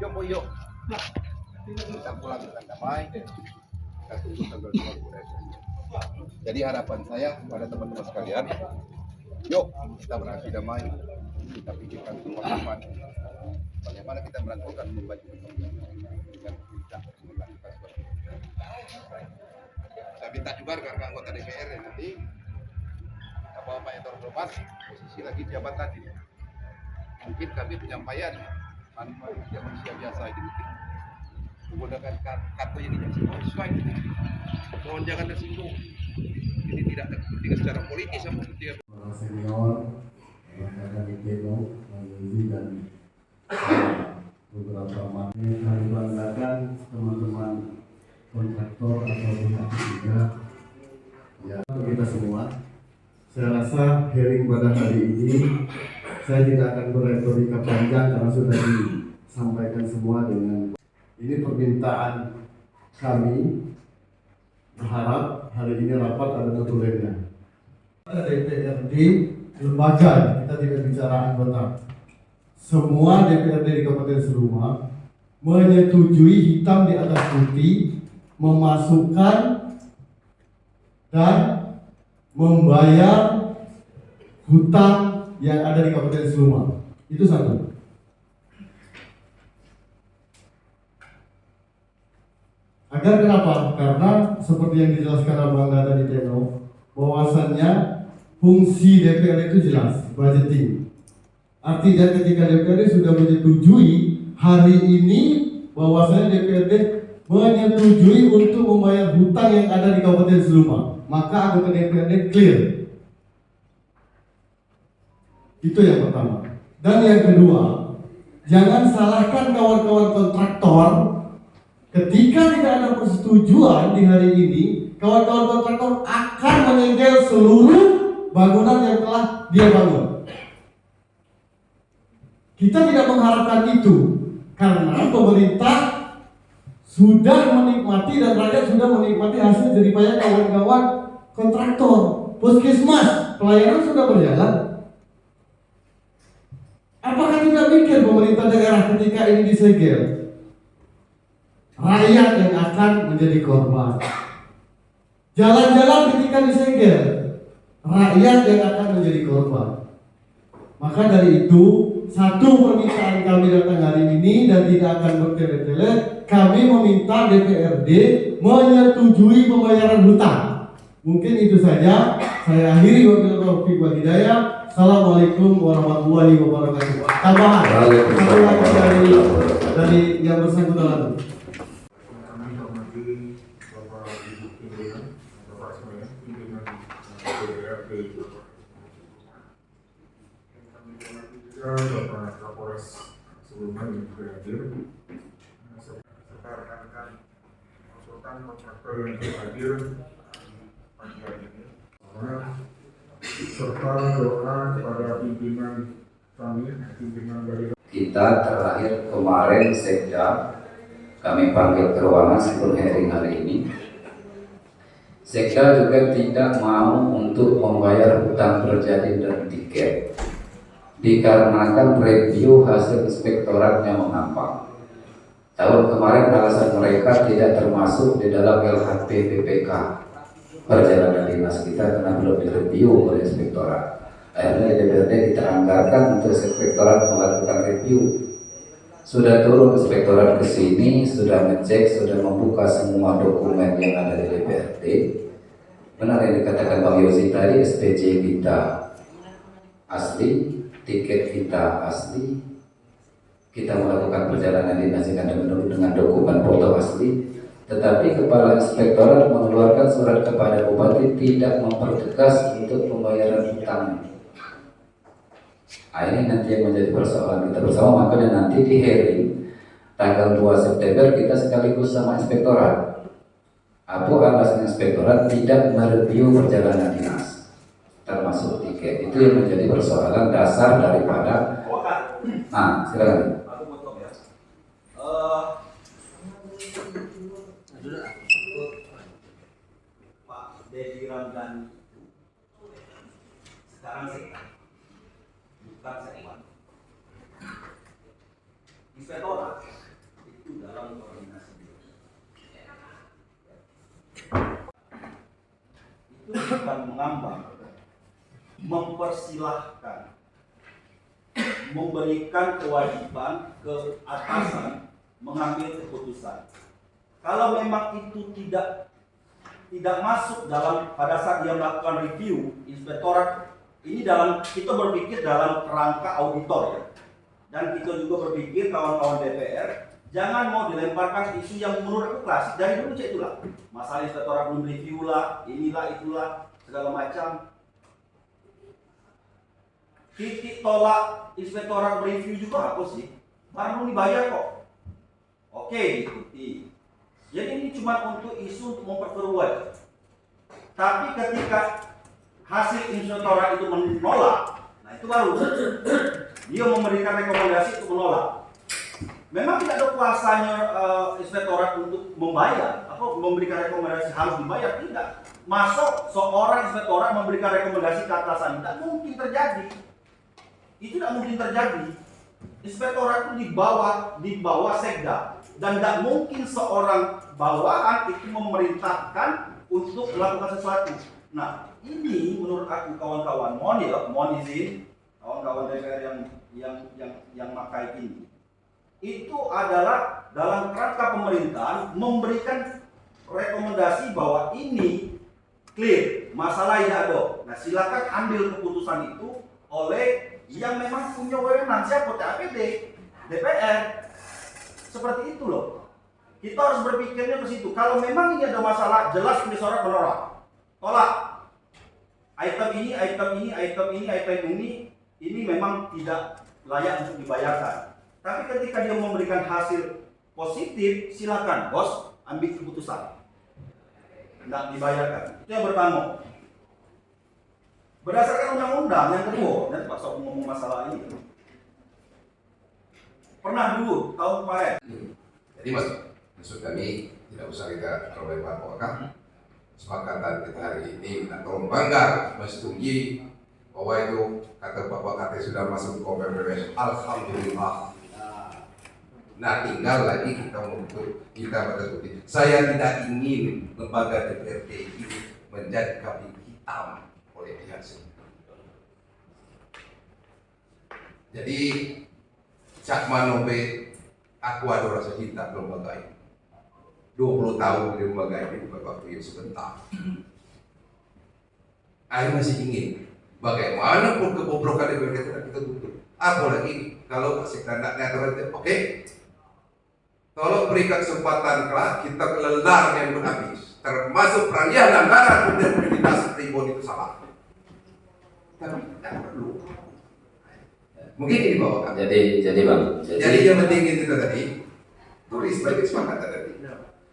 Yuk, Bu, yuk. Kita pulang dengan damai. Kita tunggu tanggal 20 Desember. Jadi harapan saya kepada teman-teman sekalian, yuk kita beraksi damai. Kita pikirkan teman-teman bagaimana kita merangkulkan membaju dengan tidak melakukan seperti itu. Saya minta juga rekan anggota DPR ya, nanti Bapak yang terhormat posisi lagi jabatan ini. Mungkin kami penyampaian manusia biasa ini menggunakan kata yang tidak sesuai. Mohon jangan tersinggung. Ini tidak kepentingan secara politis sama kepentingan senior, rekan di Keno, dan beberapa materi kami banggakan teman-teman kontraktor atau pihak ketiga ya kita semua. Saya rasa hearing pada hari ini saya tidak akan berretorika panjang karena sudah disampaikan semua dengan ini permintaan kami. Berharap hari ini rapat ada notulennya. DPRD lembaga, kita tidak bicara anggota. Semua DPRD di Kabupaten Seruma menyetujui hitam di atas putih memasukkan dan membayar hutang yang ada di Kabupaten Seruma. Itu satu. Agar kenapa? Karena seperti yang dijelaskan Abang tadi Teno, bahwasannya fungsi DPR itu jelas, budgeting. Artinya ketika DPRD sudah menyetujui hari ini bahwasannya DPRD menyetujui untuk membayar hutang yang ada di Kabupaten Seruma, maka anggota DPRD clear. Itu yang pertama. Dan yang kedua, jangan salahkan kawan-kawan kontraktor. Ketika tidak ada persetujuan di hari ini, kawan-kawan kontraktor akan menyegel seluruh bangunan yang telah dia bangun. Kita tidak mengharapkan itu, karena pemerintah sudah menikmati dan rakyat sudah menikmati hasil jeripaya kawan-kawan kontraktor. Puskesmas, pelayanan sudah berjalan. Apakah tidak mikir pemerintah daerah ketika ini disegel? Rakyat yang akan menjadi korban. Jalan-jalan ketika disegel, rakyat yang akan menjadi korban. Maka dari itu, satu permintaan kami datang hari ini dan tidak akan bertele-tele, kami meminta DPRD menyetujui pembayaran hutang. Mungkin itu saja. Saya akhiri wabillahi taufiq wal hidayah. Assalamualaikum warahmatullahi wabarakatuh. Tambahan satu lagi dari yang bersangkutan. Kami hormati Bapak Ibu pimpinan, Bapak semuanya, pimpinan DPRD. Kami hormati juga Bapak Kapolres sebelumnya yang juga hadir, serta rekan-rekan konsultan kontraktor yang juga hadir pagi hari ini. Serta doa kepada pimpinan kami, pimpinan dari kita terakhir kemarin Sekda kami panggil ke ruangan sebelum hearing hari ini. Sekda juga tidak mau untuk membayar hutang berjadi dan tiket dikarenakan review hasil inspektoratnya mengampang. Tahun kemarin alasan mereka tidak termasuk di dalam LHP BPK perjalanan dinas kita karena belum direview oleh inspektorat. Akhirnya DPRD kita anggarkan untuk inspektorat melakukan review. Sudah turun inspektorat ke sini, sudah ngecek, sudah membuka semua dokumen yang ada di DPRD. Benar yang dikatakan Bang Yosi tadi, SPJ kita asli, tiket kita asli, kita melakukan perjalanan dinas dengan dokumen foto asli. Tetapi Kepala Inspektorat mengeluarkan surat kepada Bupati tidak mempertegas untuk pembayaran hutang. Nah, ini nanti yang menjadi persoalan kita bersama, makanya nanti di hearing tanggal 2 September kita sekaligus sama Inspektorat. Apa alasan Inspektorat tidak mereview perjalanan dinas termasuk tiket? Itu yang menjadi persoalan dasar daripada. Nah, silakan. Pak Dedi Ramdan sekarang bukan sekwan. inspektorat itu dalam koordinasi itu bukan mengambang, mempersilahkan, memberikan kewajiban ke atasan mengambil keputusan. Kalau memang itu tidak masuk dalam pada saat dia melakukan review, inspektorat ini kita berpikir dalam kerangka auditor ya. Dan kita juga berpikir kawan-kawan DPR jangan mau dilemparkan isu yang menurut aku klasik dari dulu itulah. Masalah inspektorat belum review lah, inilah itulah segala macam. Titik tolak inspektorat review juga apa sih? Baru dibayar kok. Oke, diikuti. Jadi ini cuma untuk isu untuk memperkeruh. Tapi ketika hasil inspektorat itu menolak, nah itu baru dia memberikan rekomendasi untuk menolak. Memang tidak ada kuasanya inspektorat untuk membayar atau memberikan rekomendasi harus dibayar, tidak. Masuk seorang inspektorat memberikan rekomendasi ke atasan, tidak mungkin terjadi. Itu tidak mungkin terjadi. Inspektorat itu di bawah sekda dan tidak mungkin seorang bawahan itu memerintahkan untuk melakukan sesuatu. Nah, ini menurut aku kawan-kawan, mohon izin kawan-kawan DPR yang makai ini. Itu adalah dalam kerangka pemerintahan memberikan rekomendasi bahwa ini clear, masalah tidak ada. Nah, silakan ambil keputusan itu oleh yang memang punya wewenang, siapa? TAPD, DPR. Seperti itu loh. Kita harus berpikirnya ke situ. Kalau memang ini ada masalah, jelas inspektorat menolak. Tolak. Item ini memang tidak layak untuk dibayarkan. Tapi ketika dia memberikan hasil positif, silakan bos ambil keputusan. Tidak dibayarkan. Itu yang pertama. Berdasarkan undang-undang yang kedua, nanti Pak Sob ngomong masalah ini. Pernah dulu tahun kemarin. Jadi maksud kami tidak usah kita terlalu lebar, apakah kesepakatan kita hari ini minta tolong bangga menyetujui bahwa itu kata Bapak KT sudah masuk ke KPPS. Alhamdulillah. Nah, tinggal lagi kita betul. Saya tidak ingin lembaga DPRD ini menjadi kambing hitam oleh pihak sini. Jadi Cak Manobe, aku ada rasa cinta ke lembaga ini. 20 tahun di lembaga ini bukan waktu yang sebentar. Saya masih ingin bagaimanapun kebobrokan DPRD kita tutup. Apalagi kalau masih tanda netral, oke. Tolong berikan kesempatan kelak kita lelar yang berhabis, termasuk peralihan anggaran universitas tribun itu salah. Tapi tidak perlu. Mungkin ini bawa. Jadi Bang. Jadi yang penting itu tadi tulis sebagai kesepakatan tadi.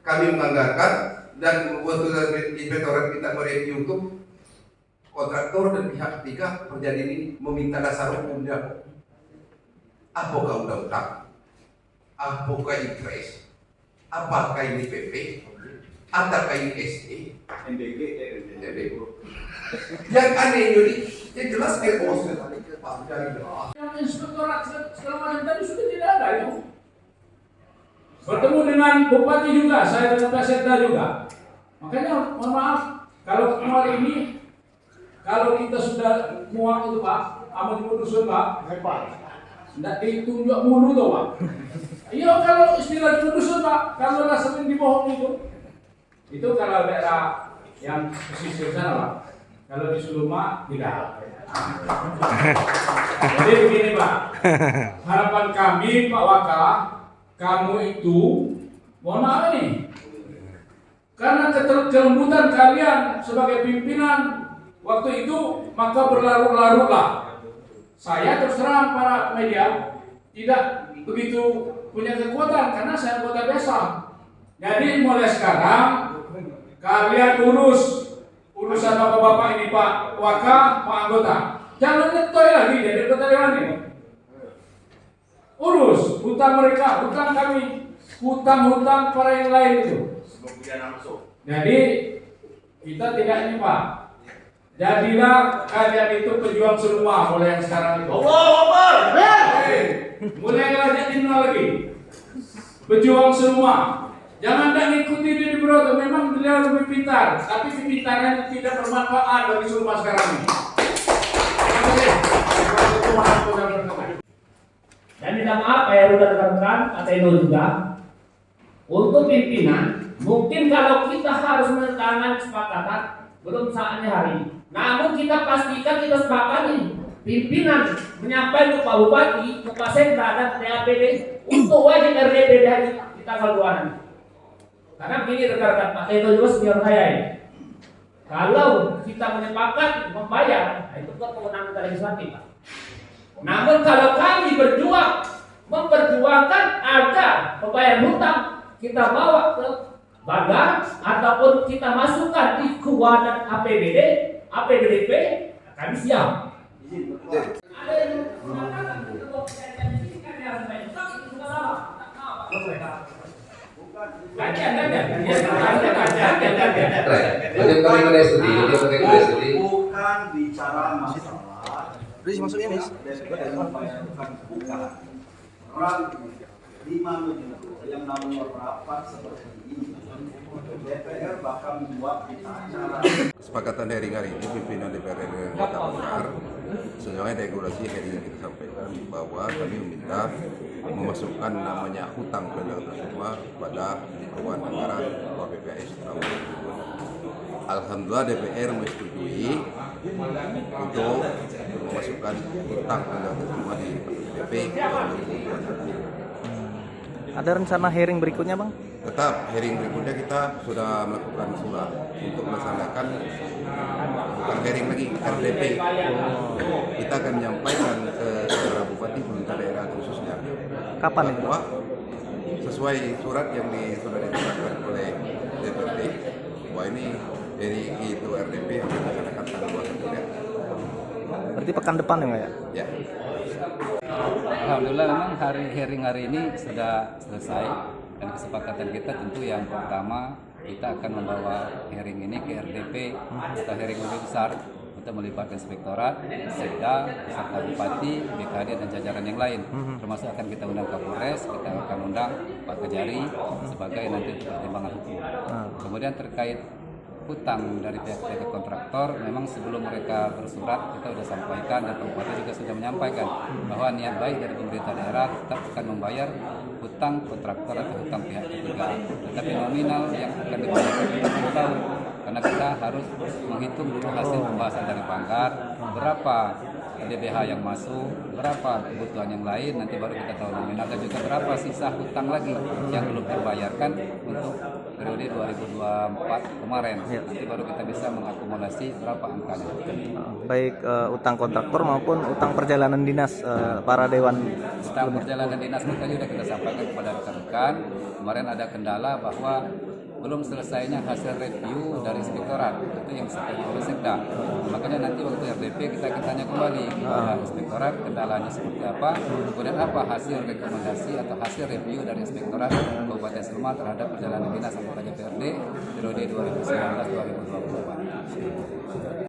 Kami menganggarkan dan waktu inspektorat kita mereview untuk kontraktor dan pihak ketiga perjanjian ini meminta dasar hukumnya. Apakah undang-undang? Apakah IPRES? Apakah ini PP? Apakah ini SD? MBG. Yang aneh jadi yang jelas yang inspektorat segala macam tadi sudah tidak ada itu. Bertemu dengan bupati juga, saya dengan Pak Sekda juga. Makanya mohon maaf kalau kemarin ini kalau kita sudah muak itu Pak, amat diputusin Pak, tidak ditunjuk mulu tuh Pak. Iya kalau istilah diputusin Pak, kalau sering dibohong itu kalau daerah yang pesisir sana Pak. Kalau di Suluma tidak. Jadi begini Pak, harapan kami Pak Waka, kamu itu, mohon maaf nih, karena kelembutan kalian sebagai pimpinan waktu itu maka berlarut-larutlah. Saya terus terang para media tidak begitu punya kekuatan karena saya anggota desa. Jadi mulai sekarang kalian urusan bapak-bapak ini Pak Waka, Pak anggota. Jangan ngetoi lagi jadi anggota dewan ini. Urus hutang mereka, hutang kami, hutang-hutang para yang lain itu. Jadi kita tidak ini Pak. Jadilah kalian itu pejuang semua mulai yang sekarang itu. Allahu Akbar. mulai jadi nol lagi. Berjuang semua. Jangan tak ikuti Didi Broto, memang beliau lebih pintar, tapi kepintarannya tidak bermanfaat bagi semua sekarang ini. Dan minta maaf ya udah rekan-rekan, kata Eno juga. Untuk pimpinan, mungkin kalau kita harus menandatangani kesepakatan, belum saatnya hari ini. Namun kita pastikan kita sepakati pimpinan menyampaikan ke Pak Bupati, ke Pak Sekda dan DAPD untuk wajib RDP di tanggal 2 nanti. Karena begini rekan-rekan, Pak Eno juga senior saya ini. Kalau kita menyepakat membayar, nah itu kan kewenangan kita legislatif, Pak. Namun kalau kami memperjuangkan agar pembayaran hutang kita bawa ke badan ataupun kita masukkan di keuangan APBD, APBDP, kami siap. Ada yang mengatakan kalau di sini kan harus bayar hutang, itu juga salah. Bukan bicara masalah. Masukin nih. Bukan. Orang 5 menit yang namanya rapat seperti ini. DPR bahkan membuat acara. Kesepakatan hearing hari ini pimpinan DPR RI Kota Blitar sesuai regulasi hearing yang kita sampaikan bahwa kami meminta memasukkan namanya hutang pendapat semua pada keuangan anggaran KPPAS tahun 2020. Alhamdulillah DPR menyetujui untuk memasukkan hutang pendapat semua di KPPP tahun 2020. Ada rencana hearing berikutnya, Bang? Tetap hearing berikutnya kita sudah melakukan surat untuk melaksanakan bukan hearing lagi RDP. Kita akan menyampaikan ke para bupati pemerintah daerah khususnya. Kapan itu? Bahwa sesuai surat yang sudah ditetapkan oleh DPRD bahwa ini dari itu RDP yang dilaksanakan tanggal 2 September. Berarti pekan depan ya? Ya. Alhamdulillah memang hearing hari ini sudah selesai dan kesepakatan kita tentu yang pertama kita akan membawa hearing ini ke RDP atau hearing lebih besar untuk melibatkan inspektorat, Sekda, beserta Bupati, BKD dan jajaran yang lain. Termasuk akan kita undang Kapolres, kita akan undang Pak Kejari sebagai nanti pertimbangan hukum. Kemudian terkait hutang dari pihak-pihak kontraktor, memang sebelum mereka bersurat kita sudah sampaikan dan Pak Bupati juga sudah menyampaikan bahwa niat baik dari pemerintah daerah tetap akan membayar hutang kontraktor atau hutang pihak ketiga. Tetapi nominal yang akan dibayarkan kita belum tahu karena kita harus menghitung dulu hasil pembahasan dari Pangkar, berapa DBH yang masuk, berapa kebutuhan yang lain, nanti baru kita tahu nominal dan juga berapa sisa hutang lagi yang belum terbayarkan untuk periode 2024 kemarin. Nanti baru kita bisa mengakumulasi berapa angkanya. Baik utang kontraktor maupun utang perjalanan dinas para dewan. Utang perjalanan dinas kita sudah kita sampaikan kepada rekan-rekan. Kemarin ada kendala bahwa belum selesainya hasil review dari inspektorat, itu yang disampaikan oleh Sekda. Makanya nanti waktu RDP kita akan tanya kembali kepada inspektorat kendalanya seperti apa, kemudian apa hasil rekomendasi atau hasil review dari inspektorat Kabupaten Sleman terhadap perjalanan dinas anggota DPRD periode 2019-2024.